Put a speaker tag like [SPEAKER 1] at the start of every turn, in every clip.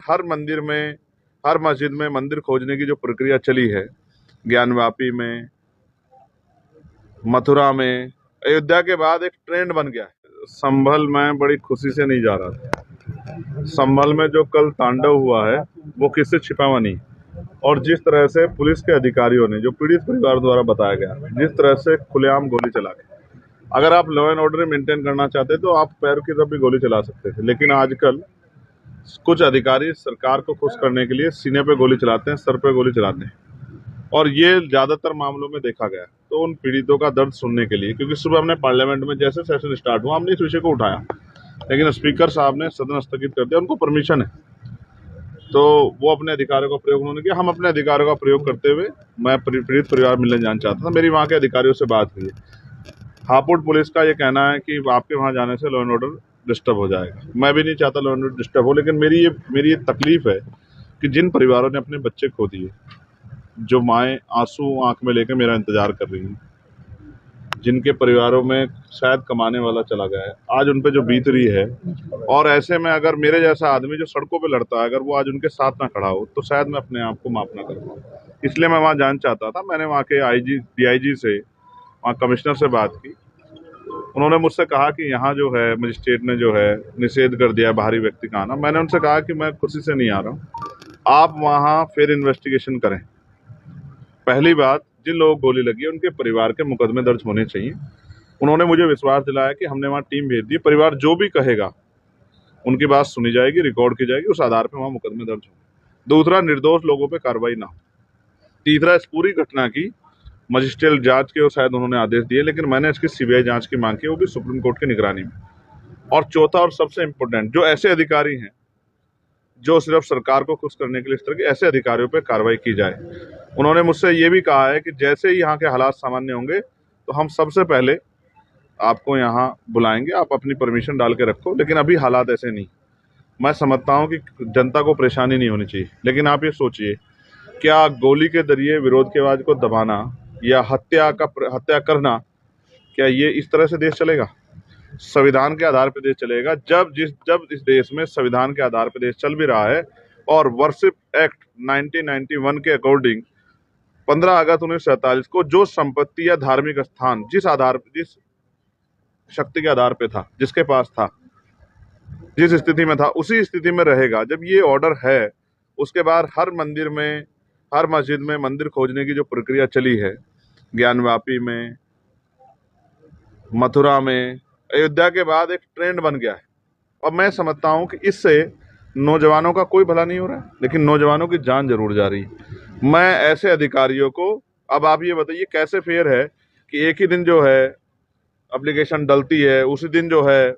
[SPEAKER 1] हर मंदिर में, हर मस्जिद में मंदिर खोजने की जो प्रक्रिया चली है, ज्ञानवापी में, मथुरा में, अयोध्या के बाद एक ट्रेंड बन गया है। संभल में बड़ी खुशी से नहीं जा रहा था। संभल में जो कल तांडव हुआ है वो किससे छिपा हुआ नहीं। और जिस तरह से पुलिस के अधिकारियों ने, जो पीड़ित परिवार द्वारा बताया गया, जिस तरह से खुलेआम गोली चला के, अगर आप लॉ एंड ऑर्डर मेंटेन करना चाहते तो आप पैर की तरफ भी गोली चला सकते थे। लेकिन आजकल कुछ अधिकारी सरकार को खुश करने के लिए सीने पे गोली चलाते हैं, सर पे गोली चलाते हैं, और ये ज्यादातर मामलों में देखा गया। तो उन पीड़ितों का दर्द सुनने के लिए, क्योंकि सुबह हमने पार्लियामेंट में जैसे सेशन स्टार्ट हुआ हमने इस विषय को उठाया, लेकिन स्पीकर साहब ने सदन स्थगित कर दिया। उनको परमिशन है तो वो अपने अधिकारों का प्रयोग उन्होंने किया। हम अपने अधिकारों का प्रयोग करते हुए, मैं पीड़ित परिवार मिलने जाना चाहता था। मेरी वहाँ के अधिकारियों से बात हुई है। हापुड़ पुलिस का ये कहना है कि आपके वहाँ जाने से लॉ एंड ऑर्डर डिस्टर्ब हो जाएगा। मैं भी नहीं चाहता लॉ एंड ऑर्डर डिस्टर्ब हो, लेकिन मेरी ये तकलीफ है कि जिन परिवारों ने अपने बच्चे खो दिए, जो माएँ आंसू आंख में लेकर मेरा इंतजार कर रही हैं, जिनके परिवारों में शायद कमाने वाला चला गया है, आज उन पे जो बीत रही है, और ऐसे में अगर मेरे जैसा आदमी जो सड़कों पे लड़ता है, अगर वो आज उनके साथ ना खड़ा हो तो शायद मैं अपने आप को माफ ना कर पाऊँ। इसलिए मैं वहाँ जाना चाहता था। मैंने वहाँ के DIG से, वहाँ कमिश्नर से बात की। उन्होंने मुझसे कहा कि यहाँ जो है मजिस्ट्रेट ने जो है निषेध कर दिया बाहरी व्यक्ति का आना। मैंने उनसे कहा कि मैं खुशी से नहीं आ रहा हूँ, आप वहाँ फिर इन्वेस्टिगेशन करें। पहली बात, जिन लोगों को गोली लगी है उनके परिवार के मुकदमे दर्ज होने चाहिए। उन्होंने मुझे विश्वास दिलाया कि हमने वहाँ टीम भेज दी, परिवार जो भी कहेगा उनकी बात सुनी जाएगी, रिकॉर्ड की जाएगी, उस आधार पर वहाँ मुकदमे दर्ज होंगे। दूसरा, निर्दोष लोगों पर कार्रवाई ना हो। तीसरा, इस पूरी घटना की मजिस्ट्रियल जांच के शायद उन्होंने आदेश दिए, लेकिन मैंने इसकी CBI जांच की मांग की, वो भी सुप्रीम कोर्ट की निगरानी में। और चौथा और सबसे इम्पोर्टेंट, जो ऐसे अधिकारी हैं जो सिर्फ सरकार को खुश करने के लिए, इस तरह के ऐसे अधिकारियों पर कार्रवाई की जाए। उन्होंने मुझसे ये भी कहा है कि जैसे ही यहाँ के हालात सामान्य होंगे तो हम सबसे पहले आपको यहाँ बुलाएंगे, आप अपनी परमिशन डाल के रखो, लेकिन अभी हालात ऐसे नहीं। मैं समझता हूँ कि जनता को परेशानी नहीं होनी चाहिए, लेकिन आप ये सोचिए, क्या गोली के जरिए विरोध की आवाज को दबाना या हत्या करना, क्या ये इस तरह से देश चलेगा? संविधान के आधार पर देश चलेगा। जब इस देश में संविधान के आधार पर देश चल भी रहा है और वर्शिप एक्ट 1991 के अकॉर्डिंग 15 अगस्त 1947 को जो संपत्ति या धार्मिक स्थान जिस शक्ति के आधार पे था, जिसके पास था, जिस स्थिति में था, उसी स्थिति में रहेगा। जब ये ऑर्डर है, उसके बाद हर मंदिर में, हर मस्जिद में मंदिर खोजने की जो प्रक्रिया चली है, ज्ञानवापी में, मथुरा में, अयोध्या के बाद एक ट्रेंड बन गया है। और मैं समझता हूं कि इससे नौजवानों का कोई भला नहीं हो रहा है, लेकिन नौजवानों की जान जरूर जा रही है। मैं ऐसे अधिकारियों को, अब आप ये बताइए कैसे फेयर है कि एक ही दिन जो है एप्लीकेशन डलती है, उसी दिन जो है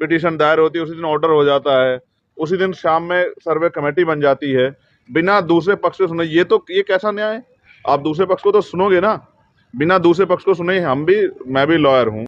[SPEAKER 1] पिटीशन दायर होती है, उसी दिन ऑर्डर हो जाता है, उसी दिन शाम में सर्वे कमेटी बन जाती है, बिना दूसरे पक्ष को सुने। ये कैसा न्याय है? आप दूसरे पक्ष को तो सुनोगे ना, बिना दूसरे पक्ष को सुने। मैं भी लॉयर हूँ।